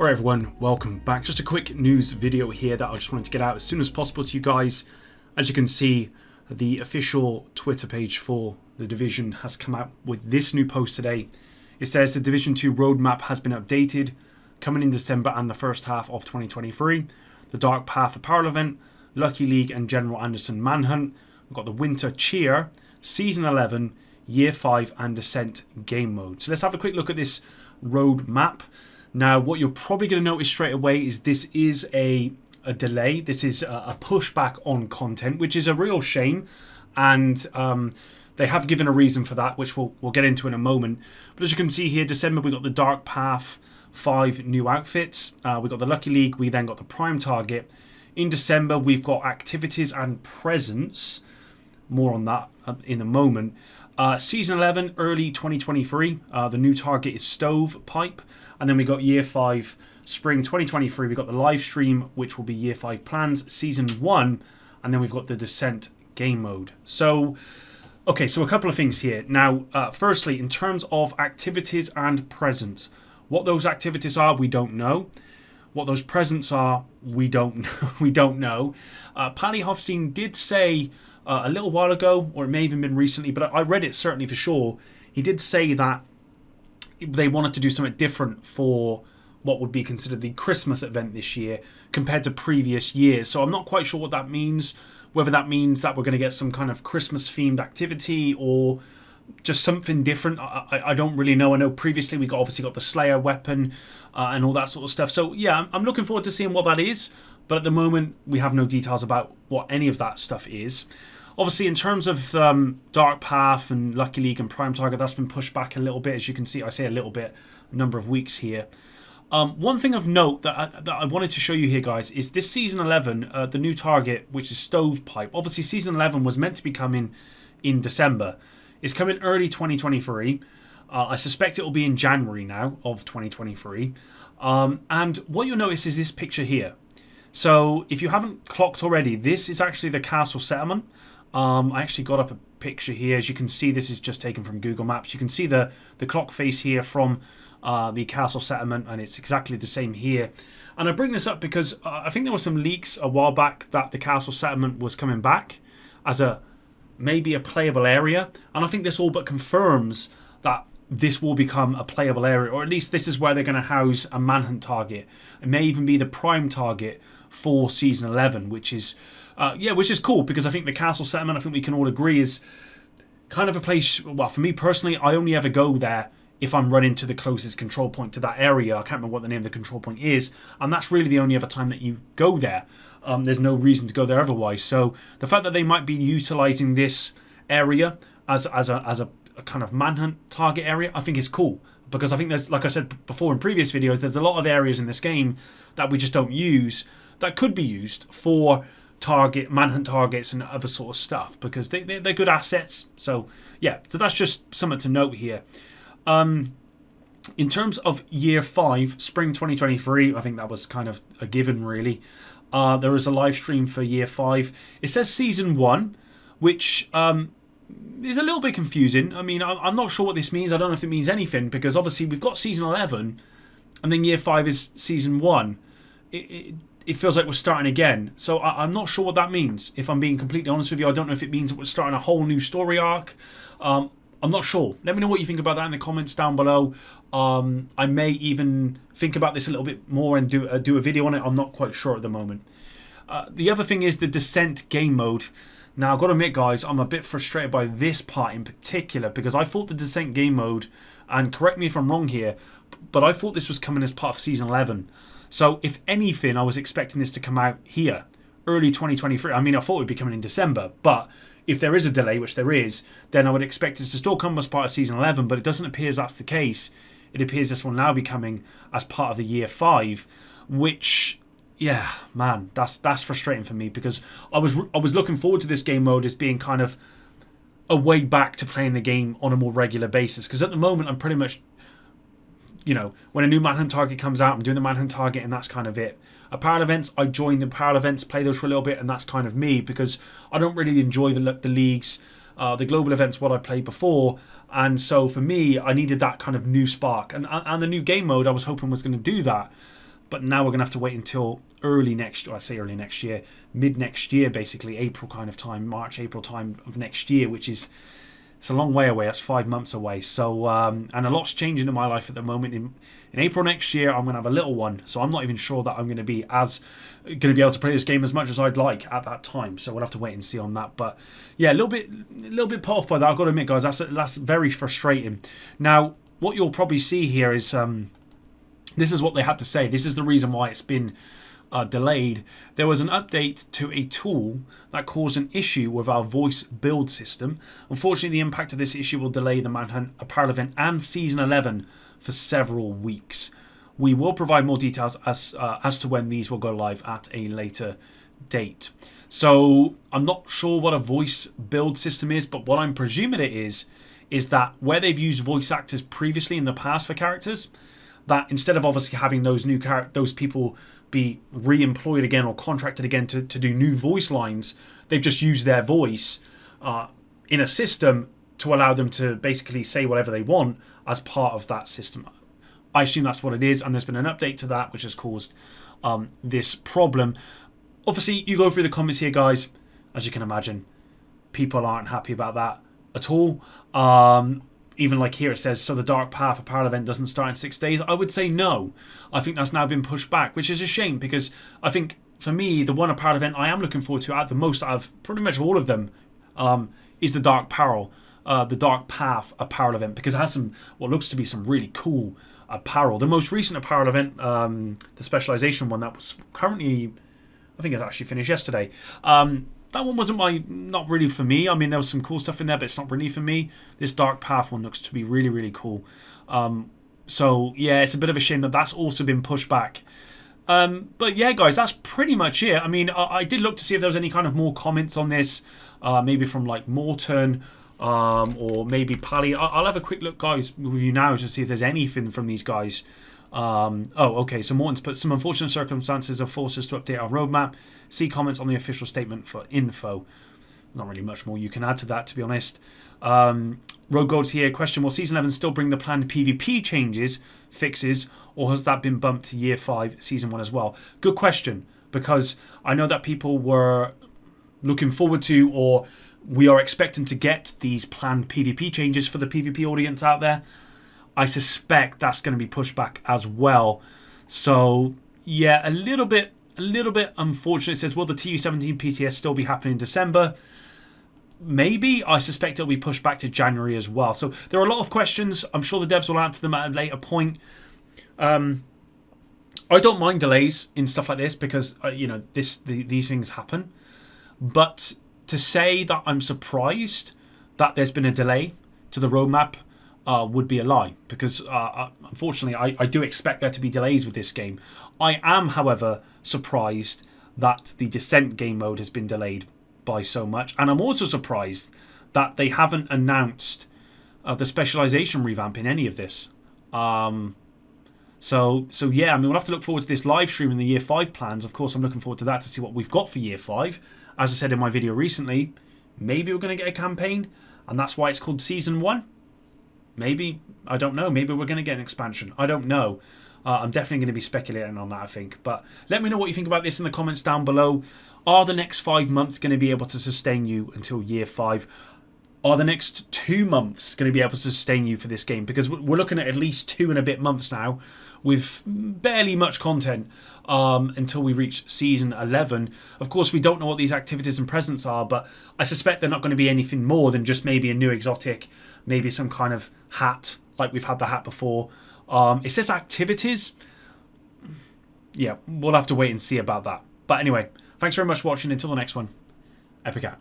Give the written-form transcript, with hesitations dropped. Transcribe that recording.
Alright everyone, welcome back. Just a quick news video here that I just wanted to get out as soon as possible to you guys. As you can see, the official Twitter page for The Division has come out with this new post today. It says the Division 2 roadmap has been updated, coming in December and the first half of 2023. The Dark Path Apparel event, Lucky League and General Anderson Manhunt. We've got the Winter Cheer, Season 11, Year 5 and Descent game mode. So let's have a quick look at this roadmap. Now, what you're probably going to notice straight away is this is a delay. This is a pushback on content, which is a real shame. And they have given a reason for that, which we'll get into in a moment. But as you can see here, December, we got the Dark Path 5 new outfits. We got the Lucky League. We then got the Prime Target. In December, we've got activities and presents. More on that in a moment. Season 11, early 2023. The new target is Stovepipe. And then we got Year 5, Spring 2023. We got the live stream, which will be Year 5 plans, Season 1. And then we've got the Descent game mode. So, okay, so a couple of things here. Now, firstly, in terms of activities and presents, what those activities are, we don't know. What those presents are, we don't know. We don't know. Pally Hofstein did say a little while ago, or it may have even been recently, but I read it certainly for sure. He did say that they wanted to do something different for what would be considered the Christmas event this year compared to previous years. So I'm not quite sure what that means, whether that means that we're going to get some kind of Christmas themed activity or just something different. I don't really know. I know previously we obviously got the Slayer weapon and all that sort of stuff. So yeah, I'm looking forward to seeing what that is. But at the moment, we have no details about what any of that stuff is. Obviously, in terms of Dark Path and Lucky League and Prime Target, that's been pushed back a little bit. As you can see, I say a little bit, a number of weeks here. One thing of note that I wanted to show you here, guys, is this Season 11, the new target, which is Stovepipe. Obviously, Season 11 was meant to be coming in December. It's coming early 2023. I suspect it will be in January now of 2023. And what you'll notice is this picture here. So, if you haven't clocked already, this is actually the castle settlement. I actually got up a picture here. As you can see, this is just taken from Google Maps. You can see the clock face here from the castle settlement, and it's exactly the same here. And I bring this up because I think there were some leaks a while back that the castle settlement was coming back as maybe a playable area. And I think this all but confirms that this will become a playable area, or at least this is where they're going to house a manhunt target. It may even be the prime target for Season 11, which is cool, because I think the castle settlement, I think we can all agree, is kind of a place, well, for me personally, I only ever go there if I'm running to the closest control point to that area. I can't remember what the name of the control point is, and that's really the only other time that you go there. There's no reason to go there otherwise. So the fact that they might be utilising this area as a kind of manhunt target area, I think is cool, because I think there's, like I said before in previous videos, there's a lot of areas in this game that we just don't use that could be used for manhunt targets and other sort of stuff, because they're good assets. So yeah, so that's just something to note here. In terms of Year 5, Spring 2023, I think that was kind of a given, really. There is a live stream for Year 5. It says Season 1, which is a little bit confusing. I mean, I'm not sure what this means. I don't know if it means anything, because obviously we've got Season 11 and then Year 5 is Season 1. It feels like we're starting again. So I'm not sure what that means. If I'm being completely honest with you, I don't know if it means that we're starting a whole new story arc. I'm not sure. Let me know what you think about that in the comments down below. I may even think about this a little bit more and do a video on it. I'm not quite sure at the moment. The other thing is the Descent game mode. Now, I've got to admit, guys, I'm a bit frustrated by this part in particular, because I thought the Descent game mode, and correct me if I'm wrong here, but I thought this was coming as part of Season 11. So, if anything, I was expecting this to come out here, early 2023. I mean, I thought it would be coming in December, but if there is a delay, which there is, then I would expect it to still come as part of Season 11, but it doesn't appear as that's the case. It appears this will now be coming as part of the Year 5, which, yeah, man, that's frustrating for me, because I was looking forward to this game mode as being kind of a way back to playing the game on a more regular basis, because at the moment I'm pretty much, you know, when a new manhunt target comes out, I'm doing the manhunt target, and that's kind of it. Apparel events, I join the apparel events, play those for a little bit, and that's kind of me, because I don't really enjoy the leagues, the global events, what I played before, and so for me, I needed that kind of new spark, and the new game mode I was hoping was going to do that. but now we're going to have to wait until early next, I say early next year, mid next year, basically April kind of time, March, April time of next year, which is, it's a long way away. That's 5 months away. So, and a lot's changing in my life at the moment. In April next year, I'm going to have a little one. So I'm not even sure that I'm going to be able to play this game as much as I'd like at that time. So we'll have to wait and see on that. But yeah, a little bit put off by that. I've got to admit, guys, that's very frustrating. Now, what you'll probably see here is this is what they had to say. This is the reason why it's been delayed. There was an update to a tool that caused an issue with our voice build system. Unfortunately, the impact of this issue will delay the Manhunt Apparel event and Season 11 for several weeks. We will provide more details as to when these will go live at a later date. So I'm not sure what a voice build system is, but what I'm presuming it is that where they've used voice actors previously in the past for characters, that instead of obviously having those people be re-employed again or contracted again to do new voice lines, they've just used their voice in a system to allow them to basically say whatever they want as part of that system. I assume that's what it is, and there's been an update to that which has caused this problem. Obviously, you go through the comments here, guys. As you can imagine, people aren't happy about that at all. Even like here it says, so the Dark Path Apparel event doesn't start in 6 days. I would say no. I think that's now been pushed back, which is a shame, because I think for me, the one apparel event I am looking forward to at the most out of pretty much all of them is the Dark Path Apparel event, because it has what looks to be some really cool apparel. The most recent apparel event, the specialization one that was currently, I think it's actually finished yesterday. That one wasn't not really for me. I mean, there was some cool stuff in there, but it's not really for me. This Dark Path one looks to be really, really cool. So, yeah, it's a bit of a shame that that's also been pushed back. But, yeah, guys, that's pretty much it. I mean, I did look to see if there was any kind of more comments on this, maybe from, like, Morton or maybe Pally. I'll have a quick look, guys, with you now to see if there's anything from these guys. Okay, so Morton's put some unfortunate circumstances have forced us to update our roadmap. See comments on the official statement for info. Not really much more you can add to that, to be honest. Road Gold's here. Question, will Season 11 still bring the planned PvP fixes, or has that been bumped to Year 5, Season 1 as well? Good question, because I know that people were looking forward to, or we are expecting to get these planned PvP changes for the PvP audience out there. I suspect that's going to be pushed back as well. So, yeah, a little bit unfortunate. It says, will the TU17 PTS still be happening in December? Maybe. I suspect it'll be pushed back to January as well. So there are a lot of questions. I'm sure the devs will answer them at a later point. I don't mind delays in stuff like this because, these things happen. But to say that I'm surprised that there's been a delay to the roadmap would be a lie, because unfortunately I do expect there to be delays with this game. I am, however, surprised that the Descent game mode has been delayed by so much, and I'm also surprised that they haven't announced the specialization revamp in any of this. So yeah, I mean, we'll have to look forward to this live stream in the Year 5 plans. Of course, I'm looking forward to that to see what we've got for Year 5. As I said in my video recently, maybe we're going to get a campaign, and that's why it's called Season 1. Maybe, I don't know. Maybe we're going to get an expansion. I don't know. I'm definitely going to be speculating on that, I think. But let me know what you think about this in the comments down below. Are the next 5 months going to be able to sustain you until Year 5? Are the next 2 months going to be able to sustain you for this game? Because we're looking at least 2 and a bit months now with barely much content until we reach Season 11. Of course, we don't know what these activities and presents are, but I suspect they're not going to be anything more than just maybe a new exotic, maybe some kind of hat, like we've had the hat before. It says activities. Yeah, we'll have to wait and see about that. But anyway, thanks very much for watching. Until the next one, Epic out.